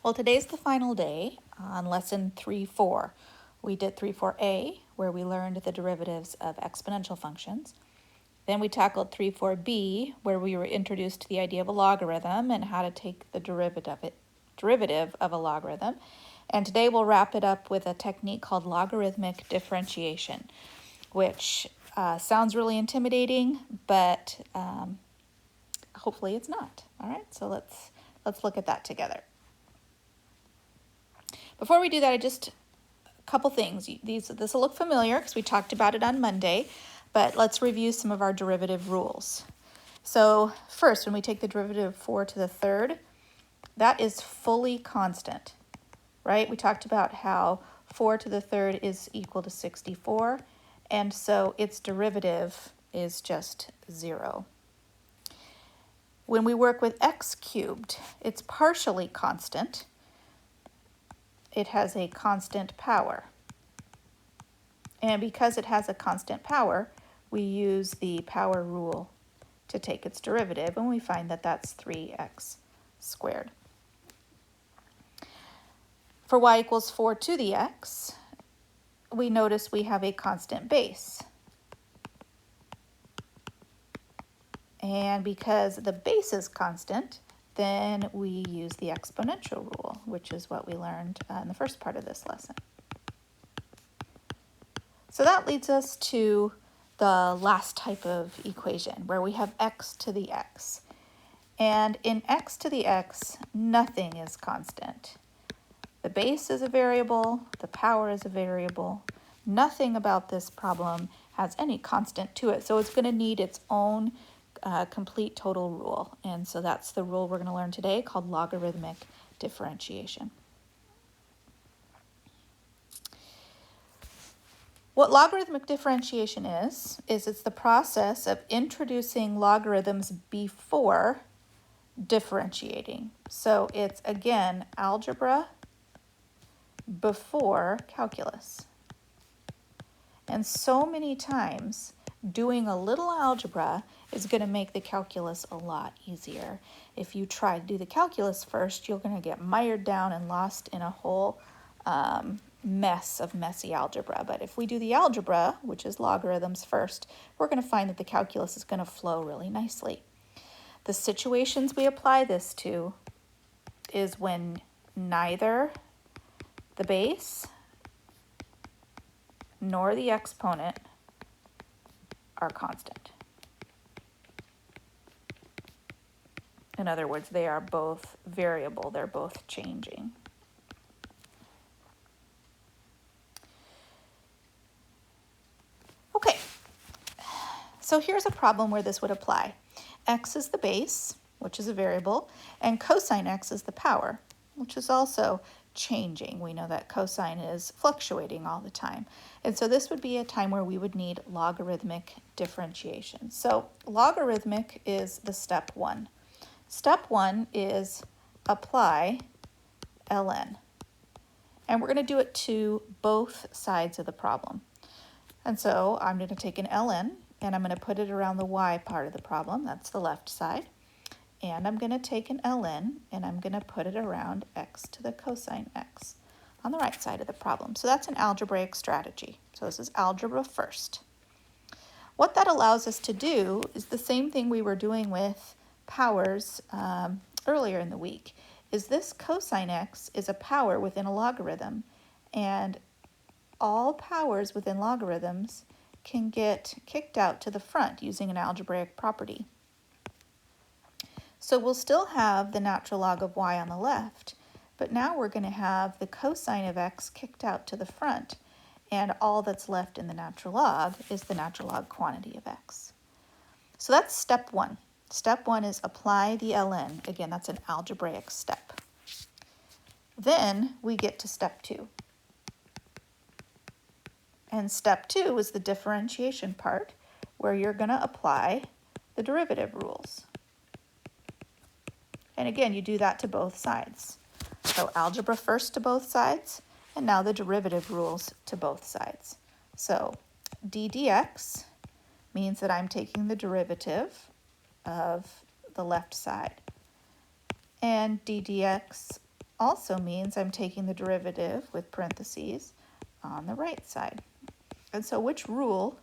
Well, today's the final day on lesson 3.4. We did 3.4a, where we learned the derivatives of exponential functions. Then we tackled 3.4b, where we were introduced to the idea of a logarithm and how to take the derivative of a logarithm. And today we'll wrap it up with a technique called logarithmic differentiation, which sounds really intimidating, but hopefully it's not. All right, so let's look at that together. Before we do that, a couple things. This will look familiar because we talked about it on Monday, but let's review some of our derivative rules. So first, when we take the derivative of 4 to the third, that is fully constant, right? We talked about how 4 to the third is equal to 64, and so its derivative is just 0. When we work with x cubed, it's partially constant. It has a constant power. And because it has a constant power, we use the power rule to take its derivative, and we find that that's 3x squared. For y equals 4 to the x, we notice we have a constant base. And because the base is constant, then we use the exponential rule, which is what we learned in the first part of this lesson. So that leads us to the last type of equation, where we have x to the x. And in x to the x, nothing is constant. The base is a variable, the power is a variable. Nothing about this problem has any constant to it, so it's going to need its own complete total rule. And so that's the rule we're going to learn today, called logarithmic differentiation. What logarithmic differentiation is it's the process of introducing logarithms before differentiating. So it's, again, algebra before calculus. And so many times, doing a little algebra is going to make the calculus a lot easier. If you try to do the calculus first, you're going to get mired down and lost in a whole mess of messy algebra. But if we do the algebra, which is logarithms first, we're going to find that the calculus is going to flow really nicely. The situations we apply this to is when neither the base nor the exponent are constant. In other words, they are both variable, they're both changing. Okay, so here's a problem where this would apply. X is the base, which is a variable, and cosine x is the power, which is also changing. We know that cosine is fluctuating all the time. And so this would be a time where we would need logarithmic differentiation. So logarithmic is the step 1. Step 1 is apply ln. And we're going to do it to both sides of the problem. And so I'm going to take an ln and I'm going to put it around the y part of the problem. That's the left side. And I'm going to take an ln and I'm going to put it around x to the cosine x on the right side of the problem. So that's an algebraic strategy. So this is algebra first. What that allows us to do is the same thing we were doing with powers earlier in the week, is this cosine x is a power within a logarithm, and all powers within logarithms can get kicked out to the front using an algebraic property. So we'll still have the natural log of y on the left, but now we're going to have the cosine of x kicked out to the front, and all that's left in the natural log is the natural log quantity of x. So that's step 1. Step 1 is apply the ln. Again, that's an algebraic step. Then we get to step 2. And step 2 is the differentiation part, where you're going to apply the derivative rules. And again, you do that to both sides. So algebra first to both sides, and now the derivative rules to both sides. So d dx means that I'm taking the derivative of the left side. And d dx also means I'm taking the derivative with parentheses on the right side. And so which rule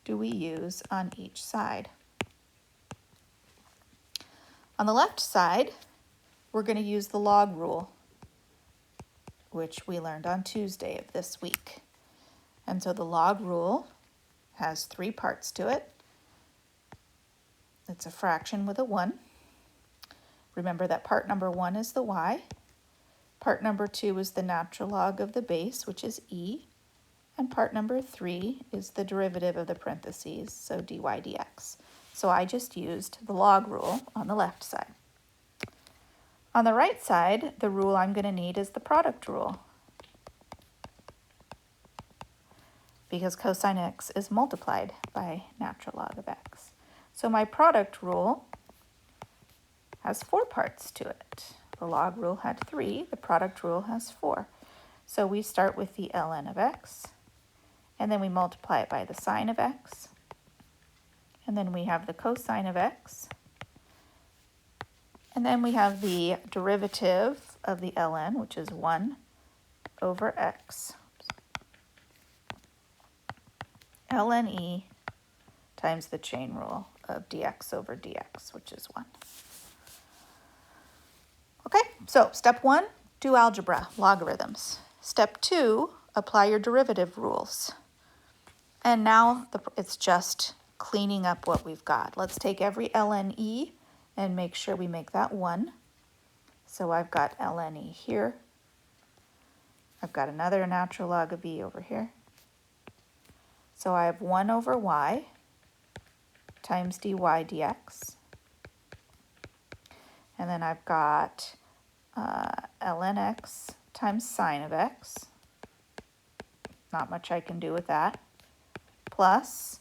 do we use on each side? On the left side, we're going to use the log rule, which we learned on Tuesday of this week. And so the log rule has 3 parts to it. It's a fraction with a 1. Remember that part number 1 is the y. Part number 2 is the natural log of the base, which is e. And part number 3 is the derivative of the parentheses, so dy dx. So I just used the log rule on the left side. On the right side, the rule I'm going to need is the product rule, because cosine x is multiplied by natural log of x. So my product rule has 4 parts to it. The log rule had 3, the product rule has 4. So we start with the ln of x, and then we multiply it by the sine of x, and then we have the cosine of x, and then we have the derivative of the ln, which is 1 over x, ln e times the chain rule of dx over dx, which is 1. Okay, so step 1, do algebra, logarithms. Step 2, apply your derivative rules. And now it's just cleaning up what we've got. Let's take every ln e and make sure we make that 1. So I've got ln e here. I've got another natural log of e over here. So I have 1 over y times dy dx. And then I've got ln x times sine of x. Not much I can do with that. Plus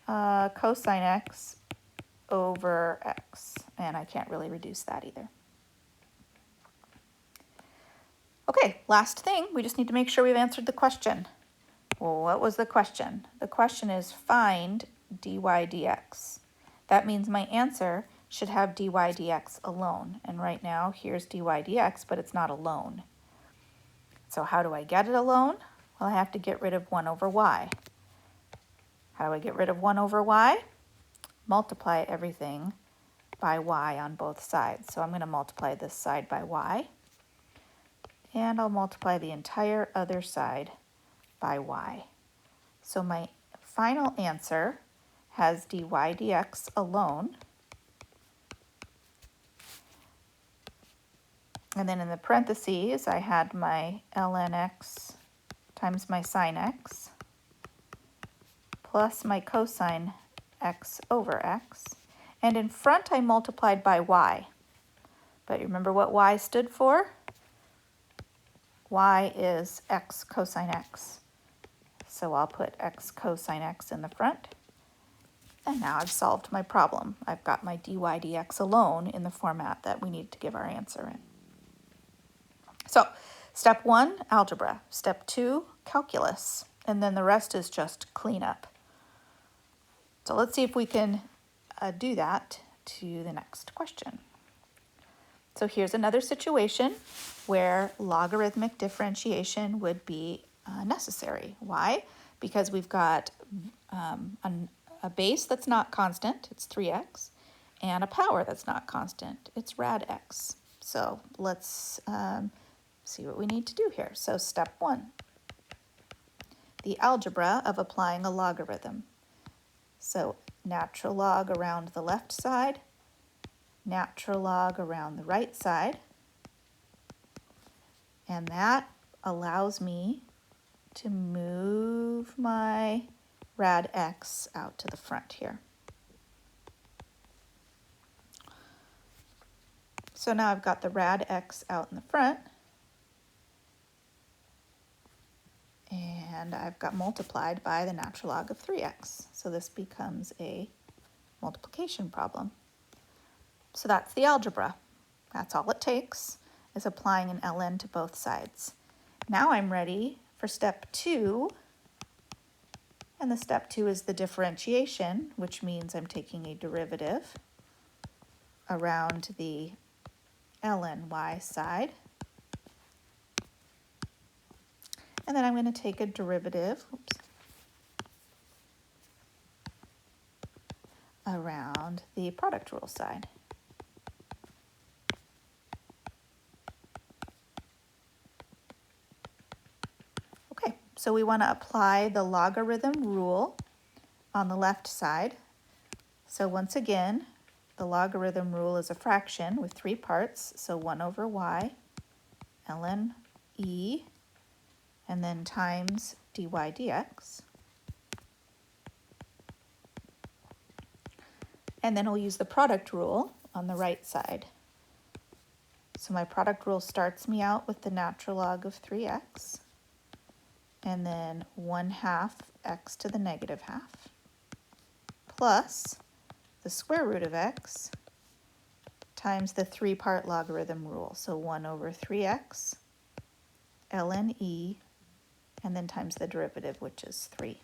cosine x over x. And I can't really reduce that either. Okay, last thing, we just need to make sure we've answered the question. Well, what was the question? The question is find dy dx. That means my answer should have dy dx alone. And right now, here's dy dx, but it's not alone. So how do I get it alone? Well, I have to get rid of 1 over y. How do I get rid of 1 over y? Multiply everything by y on both sides. So I'm going to multiply this side by y. And I'll multiply the entire other side by y. So my final answer has dy dx alone. And then in the parentheses, I had my ln x times my sine x plus my cosine x over x. And in front, I multiplied by y. But you remember what y stood for? Y is x cosine x. So I'll put x cosine x in the front. And now I've solved my problem. I've got my dy dx alone in the format that we need to give our answer in. So step 1, algebra. Step 2, calculus. And then the rest is just cleanup. So let's see if we can do that to the next question. So here's another situation where logarithmic differentiation would be necessary. Why? Because we've got a base that's not constant, it's 3x, and a power that's not constant, it's rad x. So let's see what we need to do here. So step 1, the algebra of applying a logarithm. So natural log around the left side, natural log around the right side, and that allows me to move my rad x out to the front here. So now I've got the rad x out in the front, and I've got multiplied by the natural log of 3x. So this becomes a multiplication problem. So that's the algebra. That's all it takes, is applying an ln to both sides. Now I'm ready for step 2, and the step 2 is the differentiation, which means I'm taking a derivative around the ln y side, And then I'm going to take a derivative, around the product rule side. Okay, so we want to apply the logarithm rule on the left side. So once again, the logarithm rule is a fraction with 3 parts, so 1 over y, ln e, and then times dy dx. And then we'll use the product rule on the right side. So my product rule starts me out with the natural log of 3x, and then 1/2 x to the negative half, plus the square root of x times the 3-part logarithm rule. So 1 over 3x, ln e, and then times the derivative, which is 3.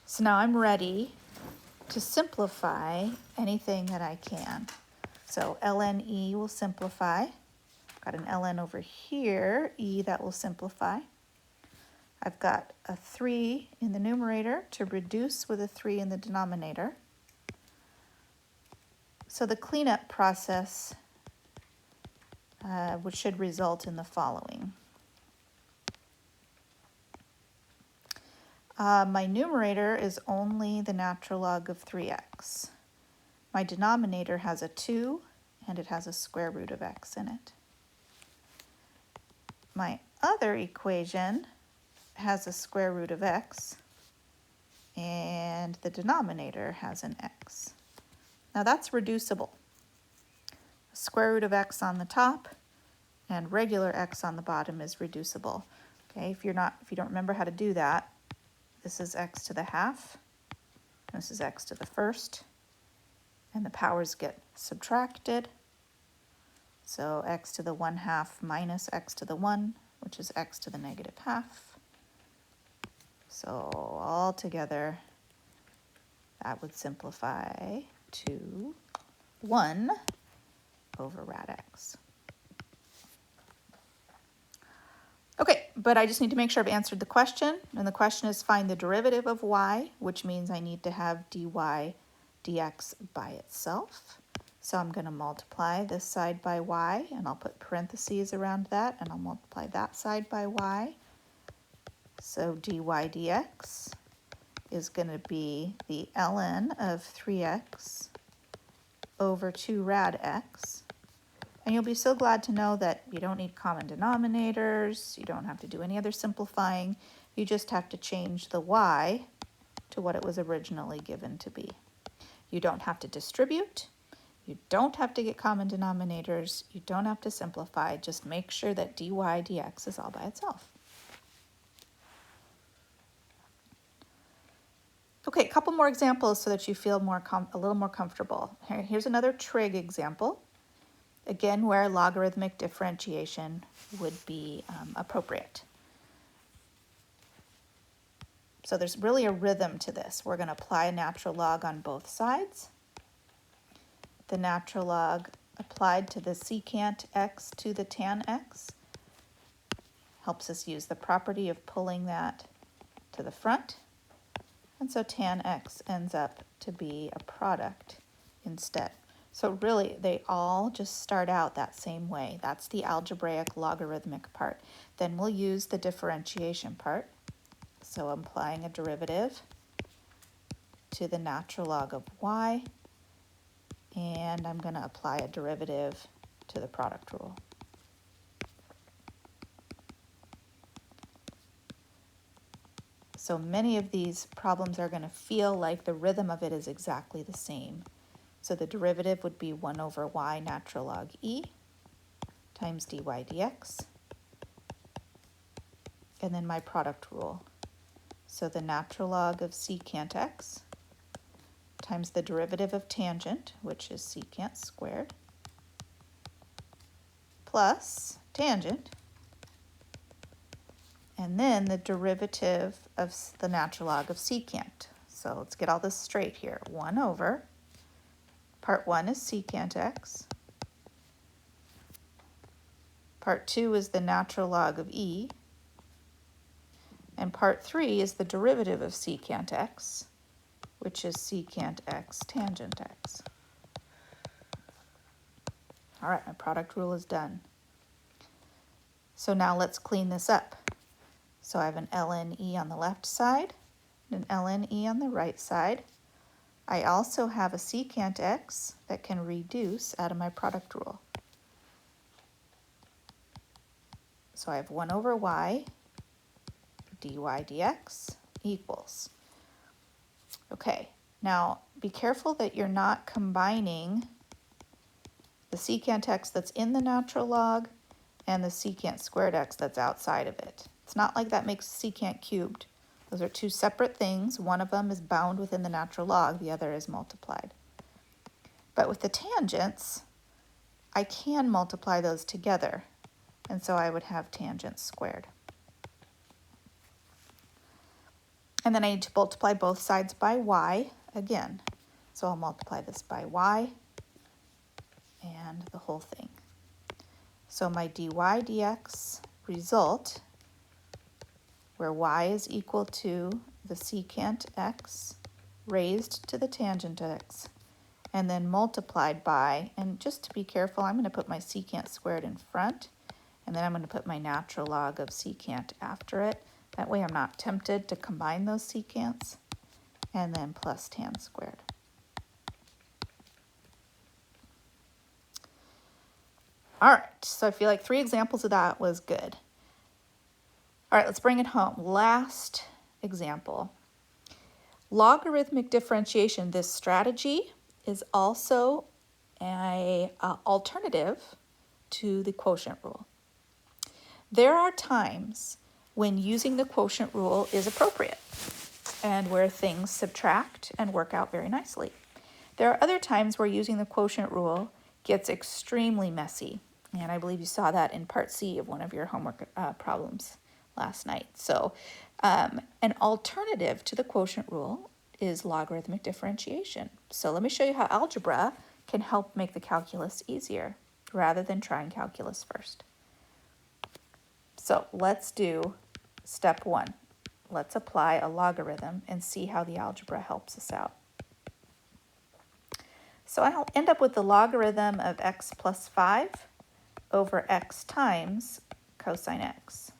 So now I'm ready to simplify anything that I can. So ln e will simplify. Got an ln over here, e that will simplify. I've got a 3 in the numerator to reduce with a 3 in the denominator. So the cleanup process which should result in the following. My numerator is only the natural log of 3x. My denominator has a 2 and it has a square root of x in it. My other equation has a square root of x and the denominator has an x. Now that's reducible. Square root of x on the top and regular x on the bottom is reducible. Okay, if you don't remember how to do that, this is x to the half, this is x to the first, and the powers get subtracted. So x to the 1/2 minus x to the 1, which is x to the negative half. So all together, that would simplify to 1 over rad x. Okay, but I just need to make sure I've answered the question. And the question is find the derivative of y, which means I need to have dy dx by itself. So I'm going to multiply this side by y, and I'll put parentheses around that, and I'll multiply that side by y. So dy dx is going to be the ln of 3x over 2 rad x. And you'll be so glad to know that you don't need common denominators, you don't have to do any other simplifying, you just have to change the y to what it was originally given to be. You don't have to distribute, you don't have to get common denominators, you don't have to simplify, just make sure that dy dx is all by itself. Okay, a couple more examples so that you feel a little more comfortable. Here's another trig example. Again, where logarithmic differentiation would be appropriate. So there's really a rhythm to this. We're going to apply a natural log on both sides. The natural log applied to the secant x to the tan x helps us use the property of pulling that to the front. And so tan x ends up to be a product instead. So really, they all just start out that same way. That's the algebraic logarithmic part. Then we'll use the differentiation part. So I'm applying a derivative to the natural log of y, and I'm going to apply a derivative to the product rule. So many of these problems are going to feel like the rhythm of it is exactly the same. So the derivative would be 1 over y natural log e times dy dx, and then my product rule. So the natural log of secant x times the derivative of tangent, which is secant squared, plus tangent, and then the derivative of the natural log of secant. So let's get all this straight here. 1 over, part 1 is secant x, Part 2 is the natural log of e. And part 3 is the derivative of secant x, which is secant x tangent x. All right, my product rule is done. So now let's clean this up. So I have an ln e on the left side and an ln e on the right side. I also have a secant x that can reduce out of my product rule. So I have 1 over y dy dx equals. Okay, now be careful that you're not combining the secant x that's in the natural log and the secant squared x that's outside of it. It's not like that makes secant cubed. Those are two separate things. One of them is bound within the natural log, the other is multiplied. But with the tangents, I can multiply those together, and so I would have tangents squared. And then I need to multiply both sides by y again. So I'll multiply this by y and the whole thing. So my dy dx result, where y is equal to the secant x raised to the tangent x, and then multiplied by, and just to be careful, I'm going to put my secant squared in front, and then I'm going to put my natural log of secant after it. That way I'm not tempted to combine those secants, and then plus tan squared. All right, so I feel like 3 examples of that was good. All right, let's bring it home. Last example. Logarithmic differentiation, this strategy is also an alternative to the quotient rule. There are times when using the quotient rule is appropriate and where things subtract and work out very nicely. There are other times where using the quotient rule gets extremely messy, and I believe you saw that in part C of one of your homework problems last night. So an alternative to the quotient rule is logarithmic differentiation. So let me show you how algebra can help make the calculus easier rather than trying calculus first. So let's do step 1. Let's apply a logarithm and see how the algebra helps us out. So I'll end up with the logarithm of x plus 5 over x times cosine x.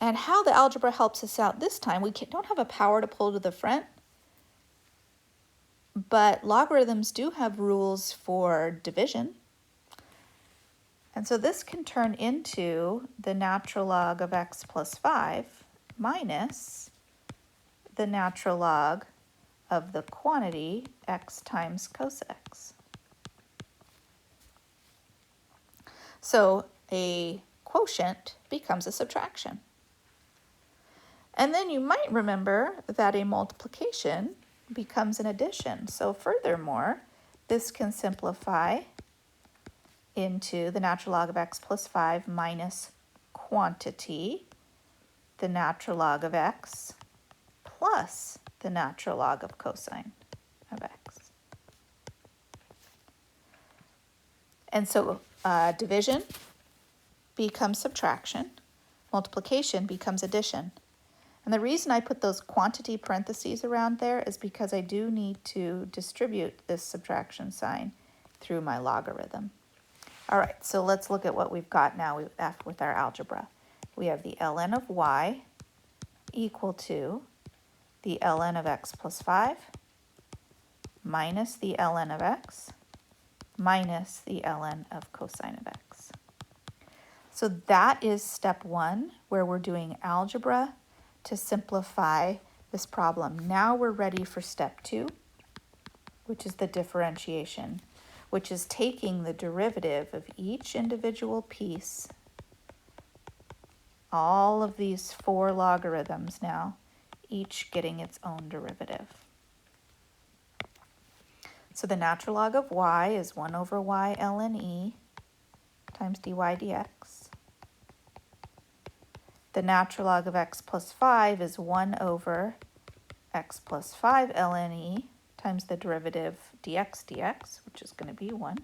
And how the algebra helps us out this time, we don't have a power to pull to the front, but logarithms do have rules for division. And so this can turn into the natural log of x plus 5 minus the natural log of the quantity x times cos x. So a quotient becomes a subtraction. And then you might remember that a multiplication becomes an addition. So furthermore, this can simplify into the natural log of x plus 5 minus quantity, the natural log of x, plus the natural log of cosine of x. And so division becomes subtraction, multiplication becomes addition. And the reason I put those quantity parentheses around there is because I do need to distribute this subtraction sign through my logarithm. All right, so let's look at what we've got now with our algebra. We have the ln of y equal to the ln of x plus 5 minus the ln of x minus the ln of cosine of x. So that is step 1, where we're doing algebra to simplify this problem. Now we're ready for step 2, which is the differentiation, which is taking the derivative of each individual piece, all of these 4 logarithms now, each getting its own derivative. So the natural log of y is 1 over y ln e times dy dx. The natural log of x plus 5 is 1 over x plus 5 ln e times the derivative dx dx, which is going to be 1.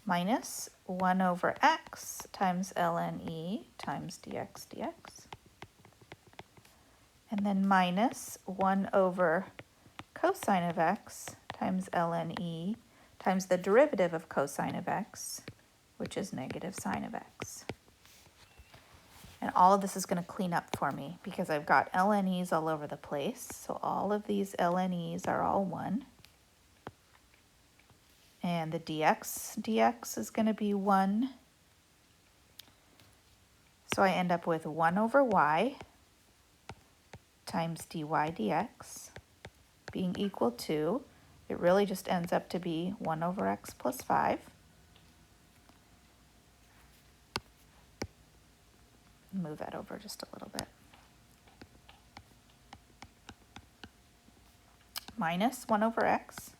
minus 1 over x times ln e times dx dx. And then minus 1 over cosine of x times ln e times the derivative of cosine of x, which is negative sine of x. And all of this is going to clean up for me because I've got ln e's all over the place. So all of these ln e's are all 1. And the dx is going to be 1. So I end up with 1 over y times dy dx being equal to, it really just ends up to be 1 over x plus 5. Move that over just a little bit. Minus 1 over x.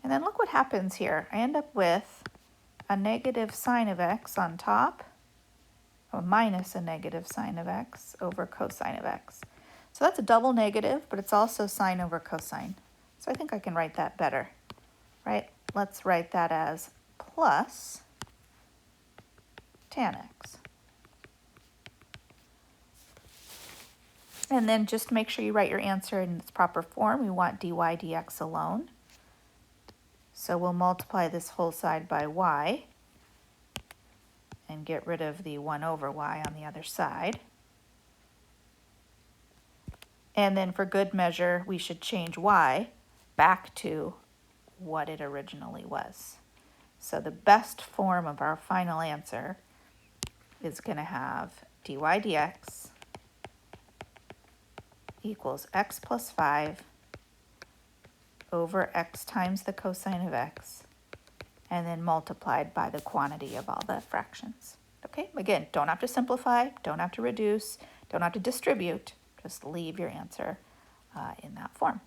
And then look what happens here. I end up with a negative sine of x on top, or minus a negative sine of x over cosine of x. So that's a double negative, but it's also sine over cosine. So I think I can write that better, right? Let's write that as plus tan x. And then just make sure you write your answer in its proper form. We want dy dx alone. So we'll multiply this whole side by y and get rid of the 1 over y on the other side. And then for good measure, we should change y back to what it originally was. So the best form of our final answer is going to have dy dx equals x plus 5 over x times the cosine of x, and then multiplied by the quantity of all the fractions. Okay, again, don't have to simplify, don't have to reduce, don't have to distribute, just leave your answer in that form.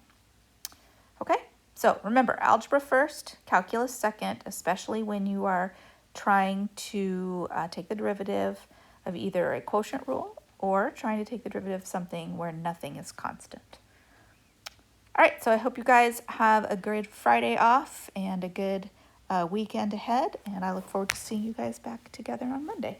Okay, so remember, algebra first, calculus second, especially when you are trying to take the derivative of either a quotient rule or trying to take the derivative of something where nothing is constant. All right, so I hope you guys have a great Friday off and a good weekend ahead, and I look forward to seeing you guys back together on Monday.